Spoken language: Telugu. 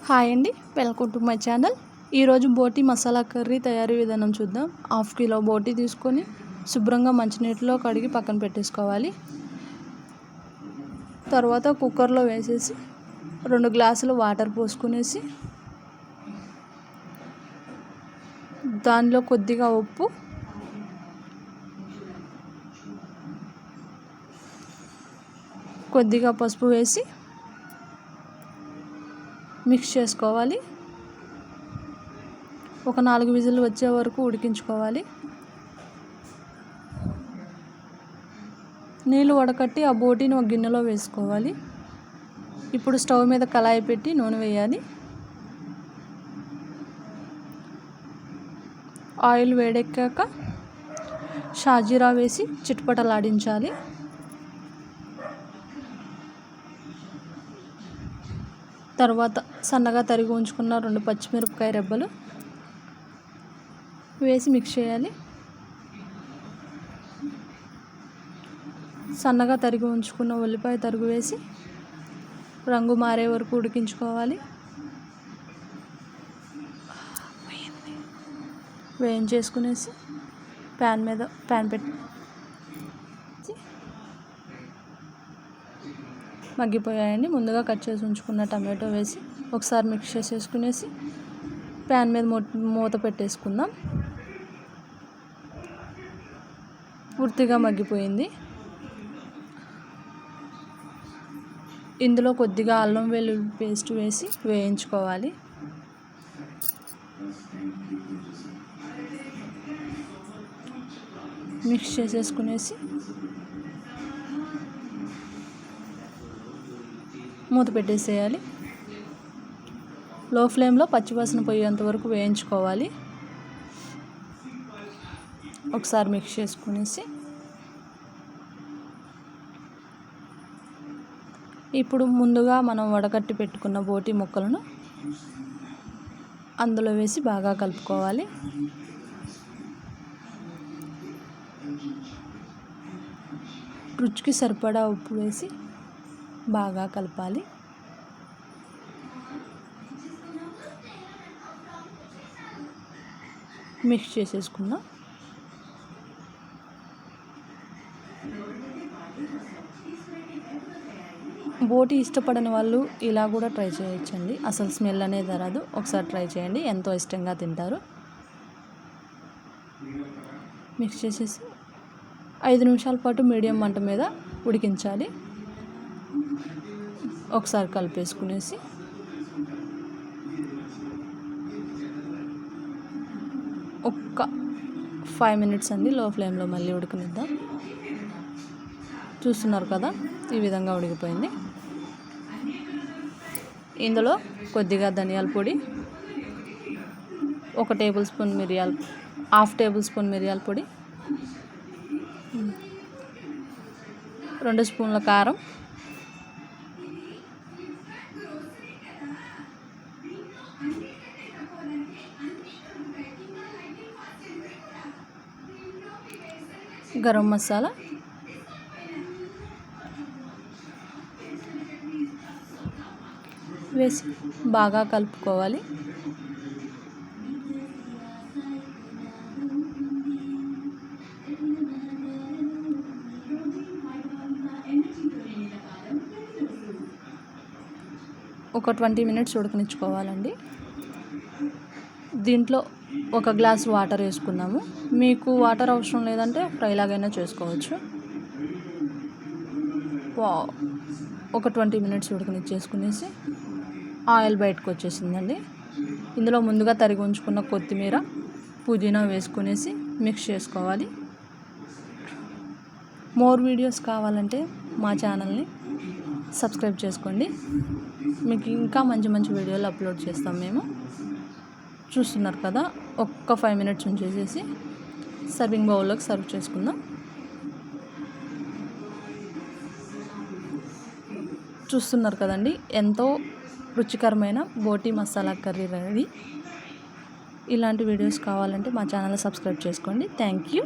హాయ్ అండి, వెల్కమ్ టు మై ఛానల్. ఈరోజు బోటి మసాలా కర్రీ తయారీ విధానం చూద్దాం. 1/2 కిలో బోటి తీసుకొని శుభ్రంగా మంచినీటిలో కడిగి పక్కన పెట్టేసుకోవాలి. తర్వాత కుక్కర్లో వేసేసి 2 గ్లాసులు వాటర్ పోసుకునేసి దానిలో కొద్దిగా ఉప్పు, కొద్దిగా పసుపు వేసి మిక్స్ చేసుకోవాలి. ఒక 4 విజిల్ వచ్చే వరకు ఉడికించుకోవాలి. నీళ్ళు వడకట్టి ఆ బోటీని ఒక గిన్నెలో వేసుకోవాలి. ఇప్పుడు స్టవ్ మీద కళాయి పెట్టి నూనె వేయాలి. ఆయిల్ వేడెక్కాక షాజీరా వేసి చిటపటలాడించాలి. తర్వాత సన్నగా తరిగి ఉంచుకున్న 2 పచ్చిమిరపకాయ రెబ్బలు వేసి మిక్స్ చేయాలి. సన్నగా తరిగి ఉంచుకున్న ఉల్లిపాయ తరుగు వేసి రంగు మారే వరకు ఉడికించుకోవాలి. వేయించేసుకునేసి ప్యాన్ పెట్టి మగ్గిపోయాయండి. ముందుగా కట్ చేసి ఉంచుకున్న టమాటో వేసి ఒకసారి మిక్స్ చేసేసుకునేసి ప్యాన్ మీద మూత పెట్టేసుకుందాం. పూర్తిగా మగ్గిపోయింది. ఇందులో కొద్దిగా అల్లం వెల్లుల్లి పేస్ట్ వేసి వేయించుకోవాలి. మిక్స్ చేసేసుకునేసి మూత పెట్టేసేయాలి. లో ఫ్లేమ్లో పచ్చివాసన పోయేంత వరకు వేయించుకోవాలి. ఒకసారి మిక్స్ చేసుకునేసి ఇప్పుడు ముందుగా మనం వడకట్టి పెట్టుకున్న బోటి ముక్కలను అందులో వేసి బాగా కలుపుకోవాలి. రుచికి సరిపడా ఉప్పు వేసి బాగా కలపాలి. మిక్స్ చేసేసుకుందాం. బోటి ఇష్టపడని వాళ్ళు ఇలా కూడా ట్రై చేయొచ్చండి. అసలు స్మెల్ అనేది రాదు. ఒకసారి ట్రై చేయండి, ఎంతో ఇష్టంగా తింటారు. మిక్స్ చేసేసి 5 నిమిషాల పాటు మీడియం మంట మీద ఉడికించాలి. ఒకసారి కలిపేసుకునేసి ఒక్క 5 మినిట్స్ అండి లో ఫ్లేమ్లో మళ్ళీ ఉడకనిద్దాం. చూస్తున్నారు కదా, ఈ విధంగా ఉడికిపోయింది. ఇందులో కొద్దిగా ధనియాల పొడి, 1 table spoon half table spoon మిరియాల పొడి, 2 స్పూన్ల కారం, గరం మసాలా, వేసి బాగా కలుపుకోవాలి. ఒక 20 మినిట్స్ ఉడకనిచ్చుకోవాలండి. దీంట్లో 1 గ్లాస్ వాటర్ వేసుకున్నాము. మీకు వాటర్ అవసరం లేదంటే ఫ్రై లాగైనా చేసుకోవచ్చు. ఒక 20 మినిట్స్ ఉడకనిచ్చేసుకునేసి ఆయిల్ బయటకు వచ్చేసిందండి. ఇందులో ముందుగా తరిగి ఉంచుకున్న కొత్తిమీర, పుదీనా వేసుకునేసి మిక్స్ చేసుకోవాలి. మోర్ వీడియోస్ కావాలంటే మా ఛానల్ని సబ్స్క్రైబ్ చేసుకోండి. మీకు ఇంకా మంచి మంచి వీడియోలు అప్లోడ్ చేస్తాం మేము. చూస్తున్నారు కదా, ఒక్క 5 మినిట్స్ ఉంచేసేసి సర్వింగ్ బౌల్లోకి సర్వ్ చేసుకుందాం. చూస్తున్నారు కదండి, ఎంతో రుచికరమైన బోటి మసాలా కర్రీ రెడీ. ఇలాంటి వీడియోస్ కావాలంటే మా ఛానల్ సబ్స్క్రైబ్ చేసుకోండి. Thank you.